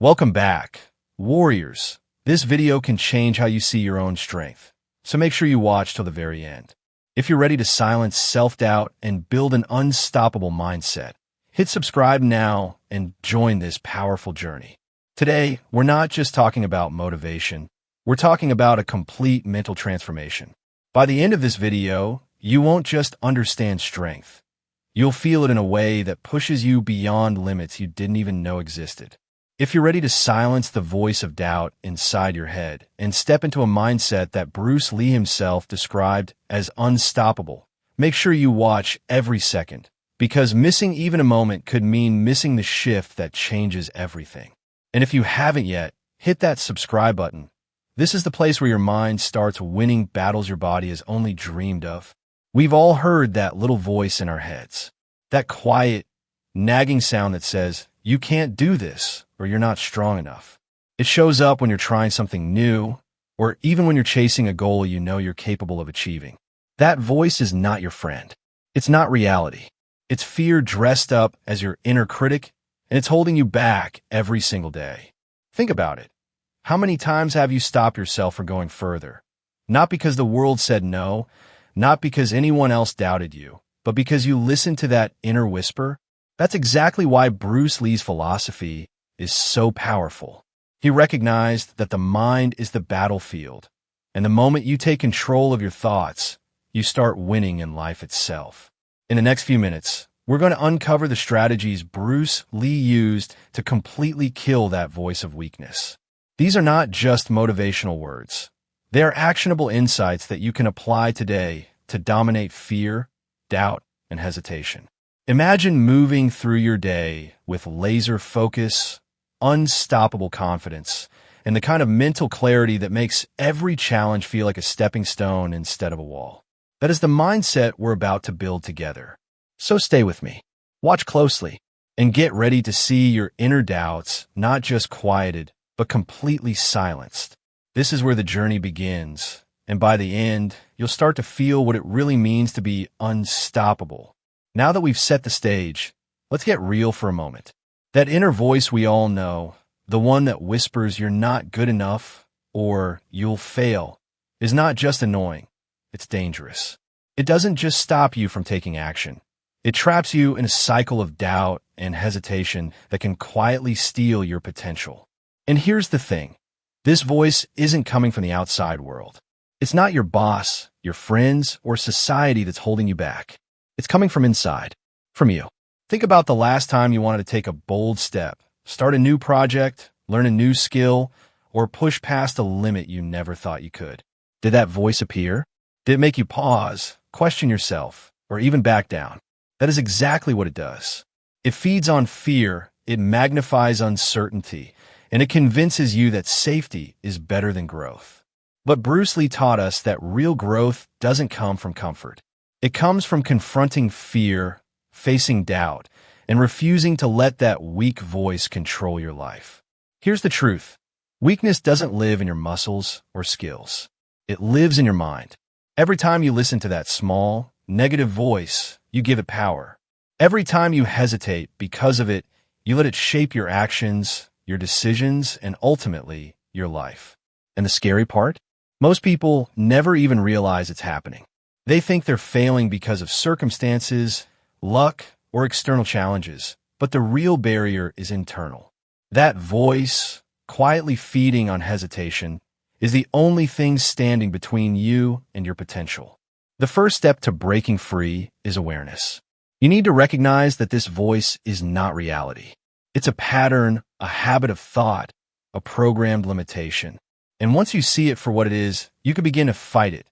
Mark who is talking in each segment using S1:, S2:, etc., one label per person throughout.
S1: Welcome back, warriors. This video can change how you see your own strength, so make sure you watch till the very end. If you're ready to silence self-doubt and build an unstoppable mindset, hit subscribe now and join this powerful journey. Today, we're not just talking about motivation, we're talking about a complete mental transformation. By the end of this video, you won't just understand strength. You'll feel it in a way that pushes you beyond limits you didn't even know existed. If you're ready to silence the voice of doubt inside your head and step into a mindset that Bruce Lee himself described as unstoppable, make sure you watch every second, because missing even a moment could mean missing the shift that changes everything. And if you haven't yet, hit that subscribe button. This is the place where your mind starts winning battles your body has only dreamed of. We've all heard that little voice in our heads, that quiet, nagging sound that says, "You can't do this," or "You're not strong enough." It shows up when you're trying something new, or even when you're chasing a goal you know you're capable of achieving. That voice is not your friend. It's not reality. It's fear dressed up as your inner critic, and it's holding you back every single day. Think about it. How many times have you stopped yourself from going further? Not because the world said no, not because anyone else doubted you, but because you listened to that inner whisper. That's exactly why Bruce Lee's philosophy is so powerful. He recognized that the mind is the battlefield, and the moment you take control of your thoughts, you start winning in life itself. In the next few minutes, we're going to uncover the strategies Bruce Lee used to completely kill that voice of weakness. These are not just motivational words. They are actionable insights that you can apply today to dominate fear, doubt, and hesitation. Imagine moving through your day with laser focus, unstoppable confidence, and the kind of mental clarity that makes every challenge feel like a stepping stone instead of a wall. That is the mindset we're about to build together. So stay with me, watch closely, and get ready to see your inner doubts not just quieted, but completely silenced. This is where the journey begins, and by the end, you'll start to feel what it really means to be unstoppable. Now that we've set the stage, let's get real for a moment. That inner voice we all know, the one that whispers you're not good enough or you'll fail, is not just annoying, it's dangerous. It doesn't just stop you from taking action. It traps you in a cycle of doubt and hesitation that can quietly steal your potential. And here's the thing. This voice isn't coming from the outside world. It's not your boss, your friends, or society that's holding you back. It's coming from inside, from you. Think about the last time you wanted to take a bold step, start a new project, learn a new skill, or push past a limit you never thought you could. Did that voice appear? Did it make you pause, question yourself, or even back down? That is exactly what it does. It feeds on fear, it magnifies uncertainty, and it convinces you that safety is better than growth. But Bruce Lee taught us that real growth doesn't come from comfort. It comes from confronting fear, facing doubt, and refusing to let that weak voice control your life. Here's the truth. Weakness doesn't live in your muscles or skills. It lives in your mind. Every time you listen to that small, negative voice, you give it power. Every time you hesitate because of it, you let it shape your actions, your decisions, and ultimately, your life. And the scary part? Most people never even realize it's happening. They think they're failing because of circumstances, luck, or external challenges, but the real barrier is internal. That voice, quietly feeding on hesitation, is the only thing standing between you and your potential. The first step to breaking free is awareness. You need to recognize that this voice is not reality. It's a pattern, a habit of thought, a programmed limitation. And once you see it for what it is, you can begin to fight it.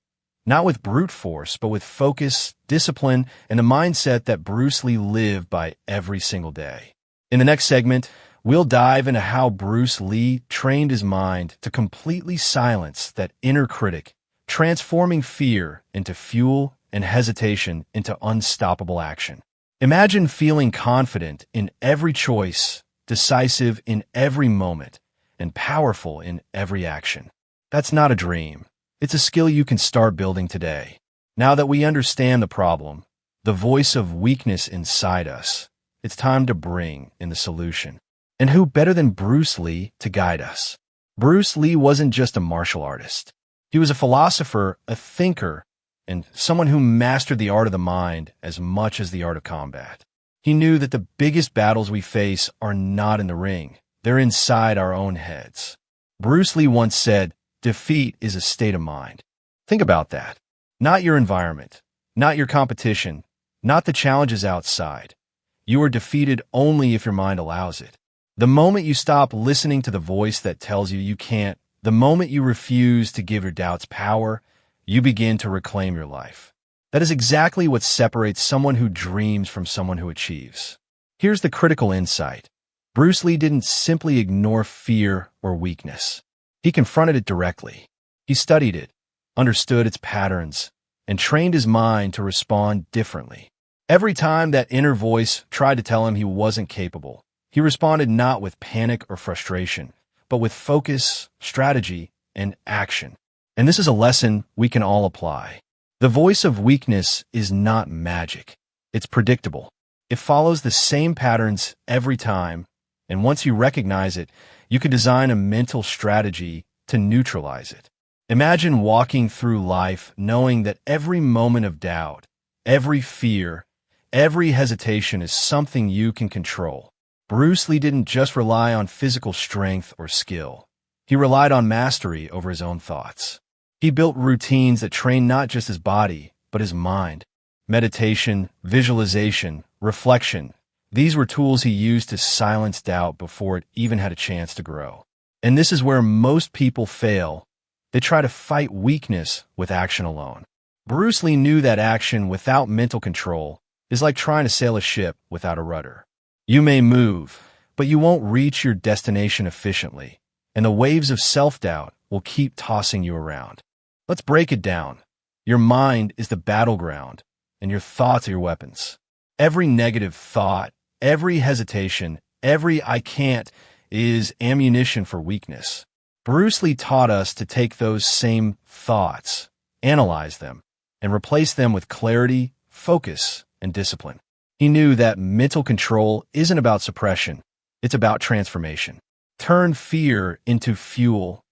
S1: Not with brute force, but with focus, discipline, and the mindset that Bruce Lee lived by every single day. In the next segment, we'll dive into how Bruce Lee trained his mind to completely silence that inner critic, transforming fear into fuel and hesitation into unstoppable action. Imagine feeling confident in every choice, decisive in every moment, and powerful in every action. That's not a dream. It's a skill you can start building today. Now that we understand the problem, the voice of weakness inside us, it's time to bring in the solution. And who better than Bruce Lee to guide us? Bruce Lee wasn't just a martial artist. He was a philosopher, a thinker, and someone who mastered the art of the mind as much as the art of combat. He knew that the biggest battles we face are not in the ring. They're inside our own heads. Bruce Lee once said, "Defeat is a state of mind." Think about that. Not your environment, not your competition, not the challenges outside. You are defeated only if your mind allows it. The moment you stop listening to the voice that tells you you can't, the moment you refuse to give your doubts power, you begin to reclaim your life. That is exactly what separates someone who dreams from someone who achieves. Here's the critical insight. Bruce Lee didn't simply ignore fear or weakness. He confronted it directly. He studied it, understood its patterns, and trained his mind to respond differently. Every time that inner voice tried to tell him he wasn't capable, he responded not with panic or frustration, but with focus, strategy, and action. And this is a lesson we can all apply. The voice of weakness is not magic. It's predictable. It follows the same patterns every time, and once you recognize it, you can design a mental strategy to neutralize it. Imagine walking through life knowing that every moment of doubt, every fear, every hesitation is something you can control. Bruce Lee didn't just rely on physical strength or skill. He relied on mastery over his own thoughts. He built routines that trained not just his body, but his mind. Meditation, visualization, reflection. These were tools he used to silence doubt before it even had a chance to grow. And this is where most people fail. They try to fight weakness with action alone. Bruce Lee knew that action without mental control is like trying to sail a ship without a rudder. You may move, but you won't reach your destination efficiently, and the waves of self-doubt will keep tossing you around. Let's break it down. Your mind is the battleground, and your thoughts are your weapons. Every negative thought, every hesitation, every "I can't" is ammunition for weakness. Bruce Lee taught us to take those same thoughts, analyze them, and replace them with clarity, focus, and discipline. He knew that mental control isn't about suppression, it's about transformation. Turn fear into fuel,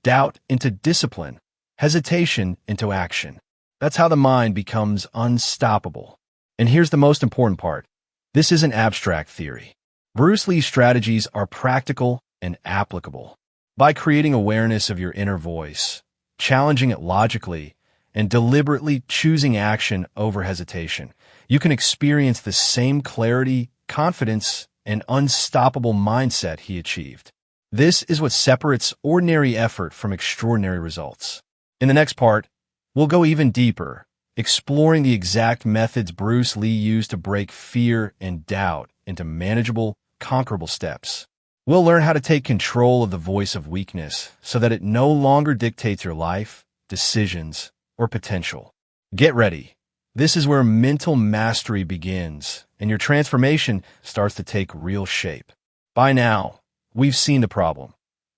S1: doubt into discipline, hesitation into action. That's how the mind becomes unstoppable. And here's the most important part. This isn't abstract theory. Bruce Lee's strategies are practical and applicable. By creating awareness of your inner voice, challenging it logically, and deliberately choosing action over hesitation, you can experience the same clarity, confidence, and unstoppable mindset he achieved. This is what separates ordinary effort from extraordinary results. In the next part, we'll go even deeper, exploring the exact methods Bruce Lee used to break fear and doubt into manageable, conquerable steps. We'll learn how to take control of the voice of weakness so that it no longer dictates your life, decisions, or potential. Get ready. This is where mental mastery begins, and your transformation starts to take real shape. By now, we've seen the problem.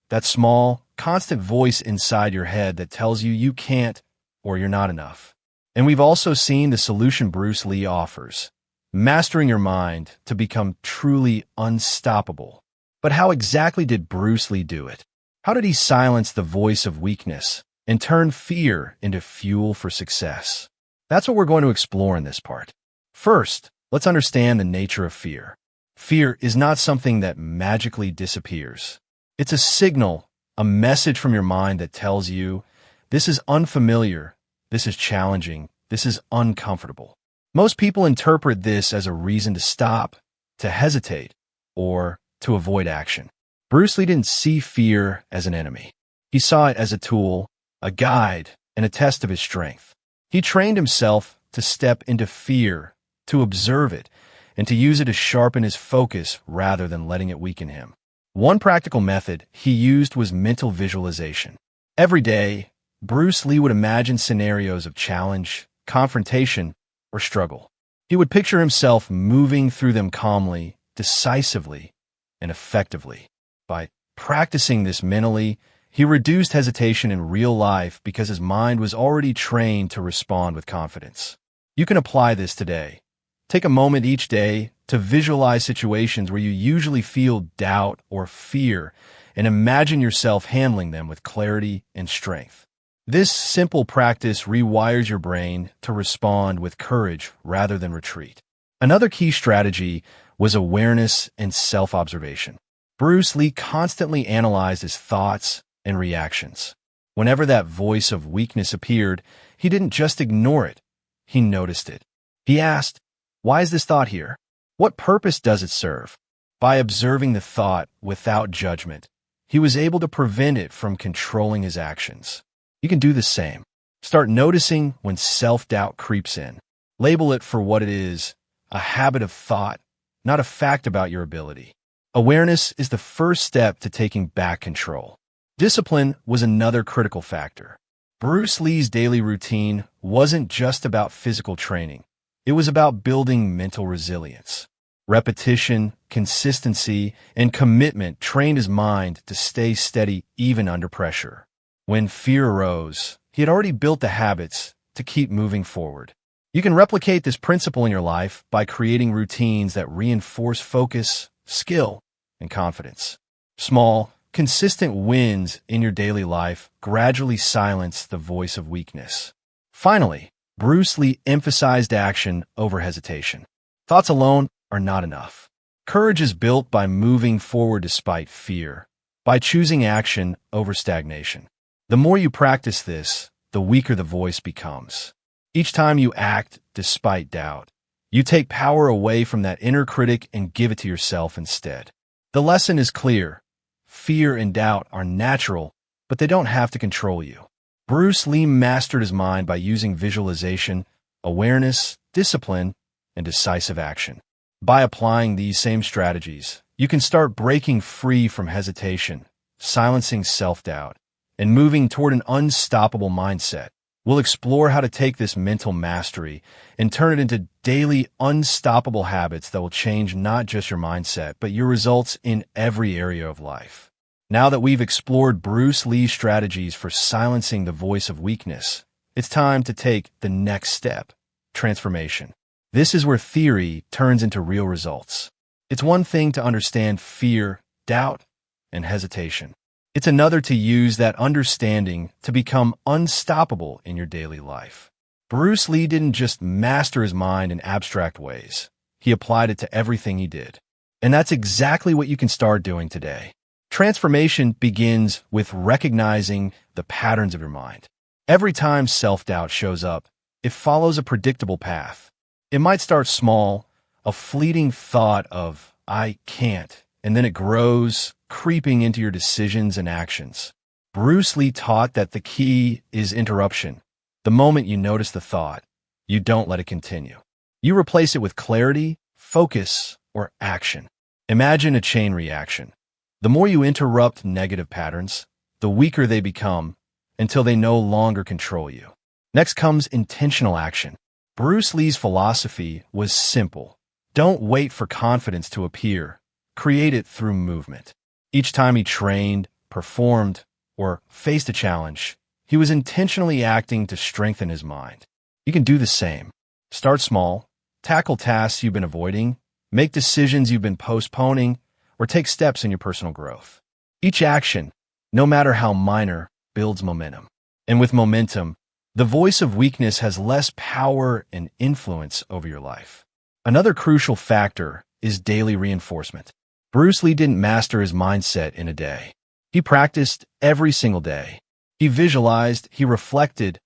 S1: That small, constant voice inside your head that tells you you can't or you're not enough. And we've also seen the solution Bruce Lee offers, mastering your mind to become truly unstoppable. But how exactly did Bruce Lee do it? How did he silence the voice of weakness and turn fear into fuel for success? That's what we're going to explore in this part. First, let's understand the nature of fear. Fear is not something that magically disappears. It's a signal, a message from your mind that tells you, this is unfamiliar, this is challenging, this is uncomfortable. Most people interpret this as a reason to stop, to hesitate, or to avoid action. Bruce Lee didn't see fear as an enemy. He saw it as a tool, a guide, and a test of his strength. He trained himself to step into fear, to observe it, and to use it to sharpen his focus rather than letting it weaken him. One practical method he used was mental visualization. Every day, Bruce Lee would imagine scenarios of challenge, confrontation, or struggle. He would picture himself moving through them calmly, decisively, and effectively. By practicing this mentally, he reduced hesitation in real life because his mind was already trained to respond with confidence. You can apply this today. Take a moment each day to visualize situations where you usually feel doubt or fear and imagine yourself handling them with clarity and strength. This simple practice rewires your brain to respond with courage rather than retreat. Another key strategy was awareness and self-observation. Bruce Lee constantly analyzed his thoughts and reactions. Whenever that voice of weakness appeared, he didn't just ignore it, he noticed it. He asked, "Why is this thought here? What purpose does it serve?" By observing the thought without judgment, he was able to prevent it from controlling his actions. You can do the same. Start noticing when self-doubt creeps in. Label it for what it is, a habit of thought, not a fact about your ability. Awareness is the first step to taking back control. Discipline was another critical factor. Bruce Lee's daily routine wasn't just about physical training. It was about building mental resilience. Repetition, consistency, and commitment trained his mind to stay steady even under pressure. When fear arose, he had already built the habits to keep moving forward. You can replicate this principle in your life by creating routines that reinforce focus, skill, and confidence. Small, consistent wins in your daily life gradually silence the voice of weakness. Finally, Bruce Lee emphasized action over hesitation. Thoughts alone are not enough. Courage is built by moving forward despite fear, by choosing action over stagnation. The more you practice this, the weaker the voice becomes. Each time you act despite doubt, you take power away from that inner critic and give it to yourself instead. The lesson is clear. Fear and doubt are natural, but they don't have to control you. Bruce Lee mastered his mind by using visualization, awareness, discipline, and decisive action. By applying these same strategies, you can start breaking free from hesitation, silencing self-doubt, and moving toward an unstoppable mindset. We'll explore how to take this mental mastery and turn it into daily, unstoppable habits that will change not just your mindset, but your results in every area of life. Now that we've explored Bruce Lee's strategies for silencing the voice of weakness, it's time to take the next step, transformation. This is where theory turns into real results. It's one thing to understand fear, doubt, and hesitation. It's another to use that understanding to become unstoppable in your daily life. Bruce Lee didn't just master his mind in abstract ways. He applied it to everything he did. And that's exactly what you can start doing today. Transformation begins with recognizing the patterns of your mind. Every time self-doubt shows up, it follows a predictable path. It might start small, a fleeting thought of, "I can't," and then it grows, creeping into your decisions and actions. Bruce Lee taught that the key is interruption. The moment you notice the thought, you don't let it continue. You replace it with clarity, focus, or action. Imagine a chain reaction. The more you interrupt negative patterns, the weaker they become until they no longer control you. Next comes intentional action. Bruce Lee's philosophy was simple. Don't wait for confidence to appear. Create it through movement. Each time he trained, performed, or faced a challenge, he was intentionally acting to strengthen his mind. You can do the same. Start small, tackle tasks you've been avoiding, make decisions you've been postponing, or take steps in your personal growth. Each action, no matter how minor, builds momentum. And with momentum, the voice of weakness has less power and influence over your life. Another crucial factor is daily reinforcement. Bruce Lee didn't master his mindset in a day. He practiced every single day. He visualized, he reflected,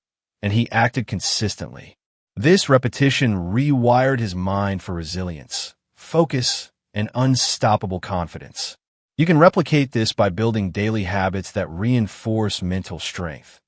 S1: and he acted consistently. This repetition rewired his mind for resilience, focus, and unstoppable confidence. You can replicate this by building daily habits that reinforce mental strength.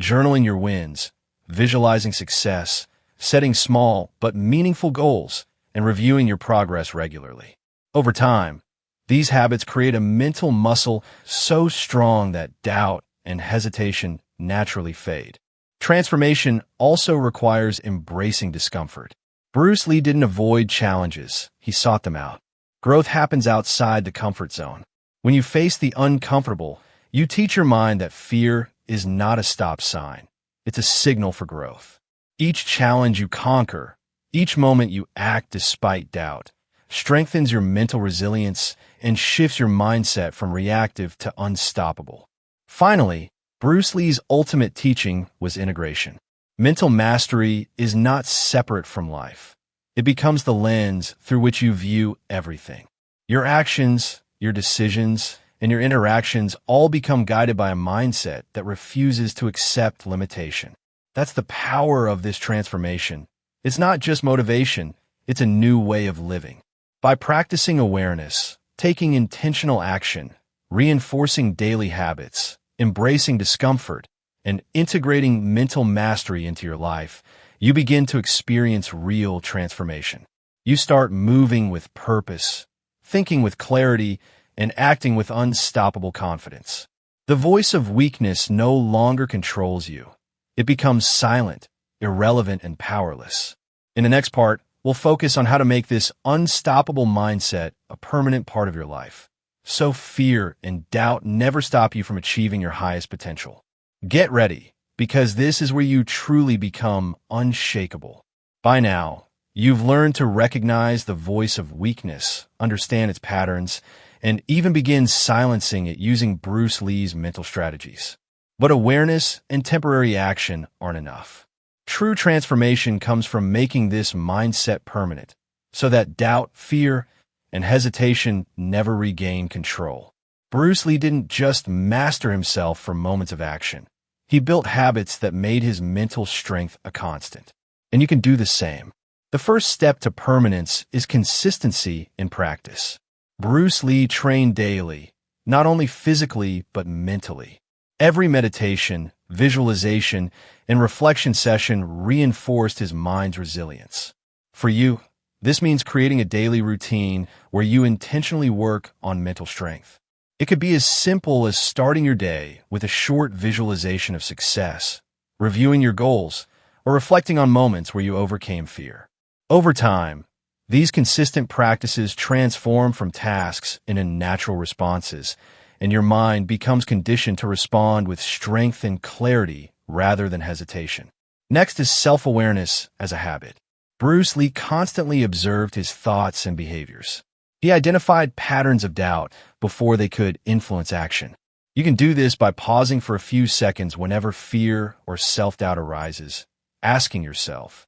S1: Journaling your wins, visualizing success, setting small but meaningful goals, and reviewing your progress regularly. Over time, these habits create a mental muscle so strong that doubt and hesitation naturally fade. Transformation also requires embracing discomfort. Bruce Lee didn't avoid challenges, he sought them out. Growth happens outside the comfort zone. When you face the uncomfortable, you teach your mind that fear is not a stop sign. It's a signal for growth. Each challenge you conquer, Each moment you act despite doubt strengthens your mental resilience and shifts your mindset from reactive to unstoppable. Finally, Bruce Lee's ultimate teaching was integration. Mental mastery is not separate from life. It becomes the lens through which you view everything. Your actions, your decisions, and your interactions all become guided by a mindset that refuses to accept limitation. That's the power of this transformation. It's not just motivation, it's a new way of living. By practicing awareness, taking intentional action, reinforcing daily habits, embracing discomfort, and integrating mental mastery into your life, you begin to experience real transformation. You start moving with purpose, thinking with clarity, and acting with unstoppable confidence. The voice of weakness no longer controls you. It becomes silent, irrelevant, and powerless. In the next part, we'll focus on how to make this unstoppable mindset a permanent part of your life, so fear and doubt never stop you from achieving your highest potential. Get ready, because this is where you truly become unshakable. By now, you've learned to recognize the voice of weakness, understand its patterns, and even begin silencing it using Bruce Lee's mental strategies. But awareness and temporary action aren't enough. True transformation comes from making this mindset permanent, so that doubt, fear, and hesitation never regain control. Bruce Lee didn't just master himself for moments of action. He built habits that made his mental strength a constant. And you can do the same. The first step to permanence is consistency in practice. Bruce Lee trained daily, not only physically but mentally. Every meditation, visualization, and reflection session reinforced his mind's resilience. For you, this means creating a daily routine where you intentionally work on mental strength. It could be as simple as starting your day with a short visualization of success, reviewing your goals, or reflecting on moments where you overcame fear. Over time, these consistent practices transform from tasks into natural responses, and your mind becomes conditioned to respond with strength and clarity rather than hesitation. Next is self-awareness as a habit. Bruce Lee constantly observed his thoughts and behaviors. He identified patterns of doubt before they could influence action. You can do this by pausing for a few seconds whenever fear or self-doubt arises, asking yourself,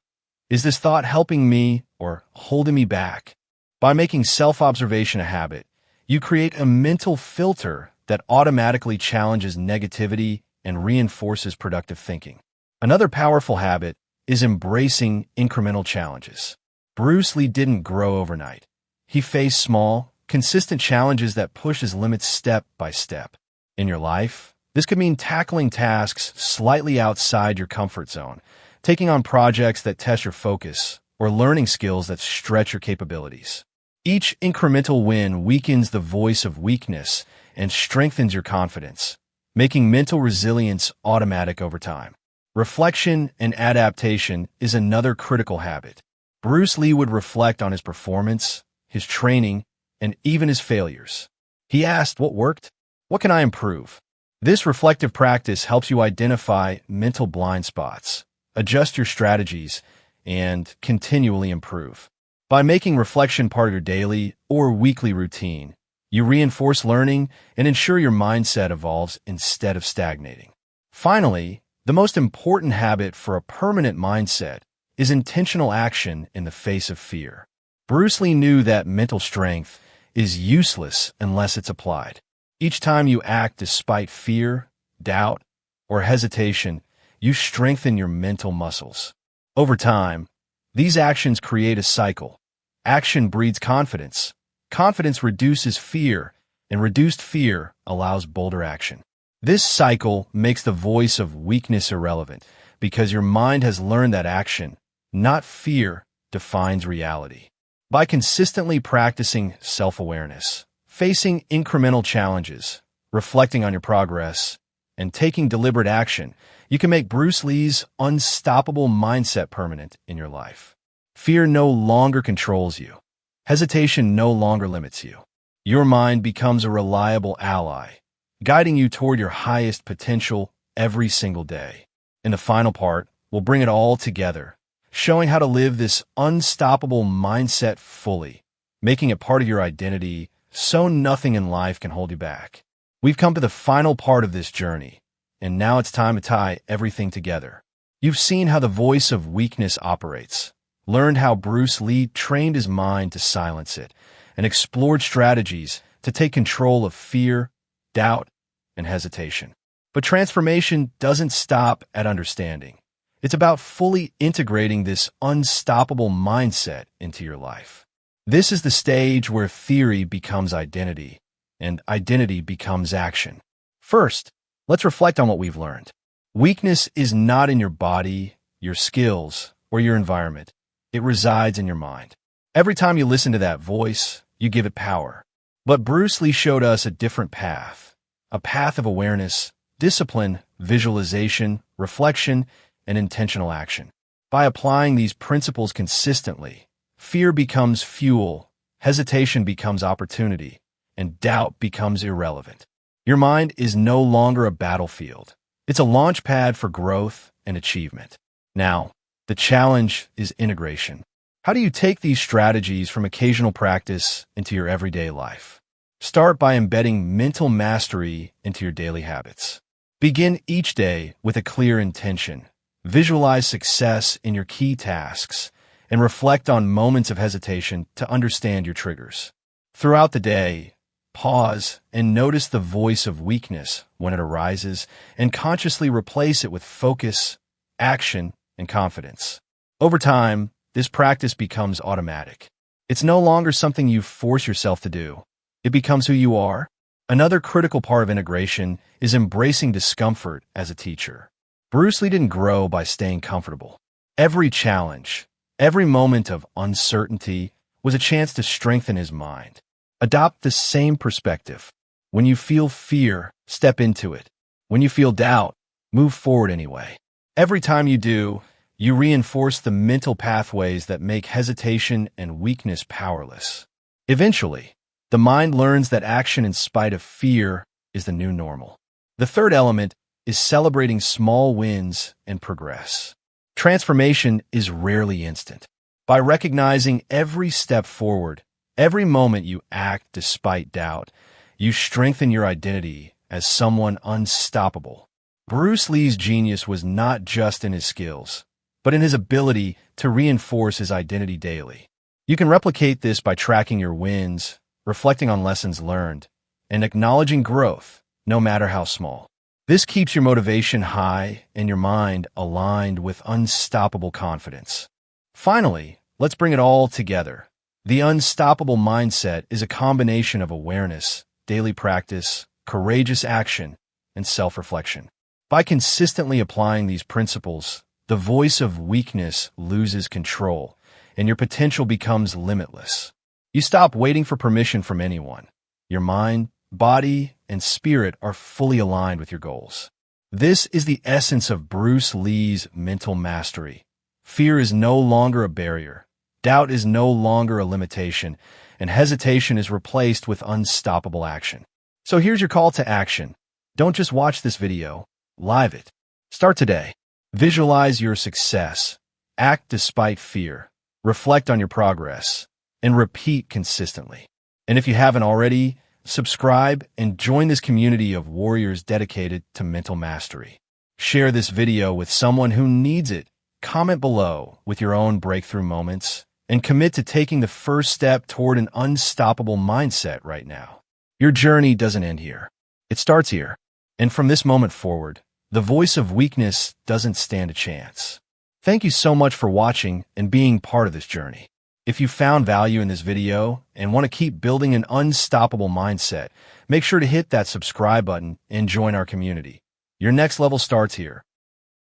S1: is this thought helping me or holding me back? By making self-observation a habit, you create a mental filter that automatically challenges negativity and reinforces productive thinking. Another powerful habit is embracing incremental challenges. Bruce Lee didn't grow overnight. He faced small, consistent challenges that push his limits step by step. In your life, this could mean tackling tasks slightly outside your comfort zone, taking on projects that test your focus, or learning skills that stretch your capabilities. Each incremental win weakens the voice of weakness and strengthens your confidence, making mental resilience automatic over time. Reflection and adaptation is another critical habit. Bruce Lee would reflect on his performance, his training, and even his failures. He asked, what worked? What can I improve? This reflective practice helps you identify mental blind spots, adjust your strategies, and continually improve. By making reflection part of your daily or weekly routine, you reinforce learning and ensure your mindset evolves instead of stagnating. Finally, the most important habit for a permanent mindset is intentional action in the face of fear. Bruce Lee knew that mental strength is useless unless it's applied. Each time you act despite fear, doubt, or hesitation, you strengthen your mental muscles. Over time, these actions create a cycle. Action breeds confidence. Confidence reduces fear, and reduced fear allows bolder action. This cycle makes the voice of weakness irrelevant because your mind has learned that action, not fear, defines reality. By consistently practicing self-awareness, facing incremental challenges, reflecting on your progress, and taking deliberate action, you can make Bruce Lee's unstoppable mindset permanent in your life. Fear no longer controls you. Hesitation no longer limits you. Your mind becomes a reliable ally, guiding you toward your highest potential every single day. In the final part, we'll bring it all together, showing how to live this unstoppable mindset fully, making it part of your identity so nothing in life can hold you back. We've come to the final part of this journey, and now it's time to tie everything together. You've seen how the voice of weakness operates, learned how Bruce Lee trained his mind to silence it, and explored strategies to take control of fear, doubt, and hesitation. But transformation doesn't stop at understanding. It's about fully integrating this unstoppable mindset into your life. This is the stage where theory becomes identity, and identity becomes action. First, let's reflect on what we've learned. Weakness is not in your body, your skills, or your environment. It resides in your mind. Every time you listen to that voice, you give it power. But Bruce Lee showed us a different path, a path of awareness, discipline, visualization, reflection, and intentional action. By applying these principles consistently, fear becomes fuel, hesitation becomes opportunity, and doubt becomes irrelevant. Your mind is no longer a battlefield. It's a launch pad for growth and achievement. Now, the challenge is integration. How do you take these strategies from occasional practice into your everyday life? Start by embedding mental mastery into your daily habits. Begin each day with a clear intention. Visualize success in your key tasks and reflect on moments of hesitation to understand your triggers. Throughout the day, pause and notice the voice of weakness when it arises and consciously replace it with focus, action, and confidence. Over time, this practice becomes automatic. It's no longer something you force yourself to do. It becomes who you are. Another critical part of integration is embracing discomfort as a teacher. Bruce Lee didn't grow by staying comfortable. Every challenge, every moment of uncertainty was a chance to strengthen his mind. Adopt the same perspective. When you feel fear, step into it. When you feel doubt, move forward anyway. Every time you do, you reinforce the mental pathways that make hesitation and weakness powerless. Eventually, the mind learns that action in spite of fear is the new normal. The third element is celebrating small wins and progress. Transformation is rarely instant. By recognizing every step forward, every moment you act despite doubt, you strengthen your identity as someone unstoppable. Bruce Lee's genius was not just in his skills, but in his ability to reinforce his identity daily. You can replicate this by tracking your wins, reflecting on lessons learned, and acknowledging growth, no matter how small. This keeps your motivation high and your mind aligned with unstoppable confidence. Finally, let's bring it all together. The unstoppable mindset is a combination of awareness, daily practice, courageous action, and self-reflection. By consistently applying these principles, the voice of weakness loses control, and your potential becomes limitless. You stop waiting for permission from anyone. Your mind, body, and spirit are fully aligned with your goals. This is the essence of Bruce Lee's mental mastery. Fear is no longer a barrier. Doubt is no longer a limitation, and hesitation is replaced with unstoppable action. So here's your call to action. Don't just watch this video, live it. Start today. Visualize your success. Act despite fear. Reflect on your progress. And repeat consistently. And if you haven't already, subscribe and join this community of warriors dedicated to mental mastery. Share this video with someone who needs it. Comment below with your own breakthrough moments and commit to taking the first step toward an unstoppable mindset right now. Your journey doesn't end here. It starts here. And from this moment forward, the voice of weakness doesn't stand a chance. Thank you so much for watching and being part of this journey. If you found value in this video and want to keep building an unstoppable mindset, make sure to hit that subscribe button and join our community. Your next level starts here.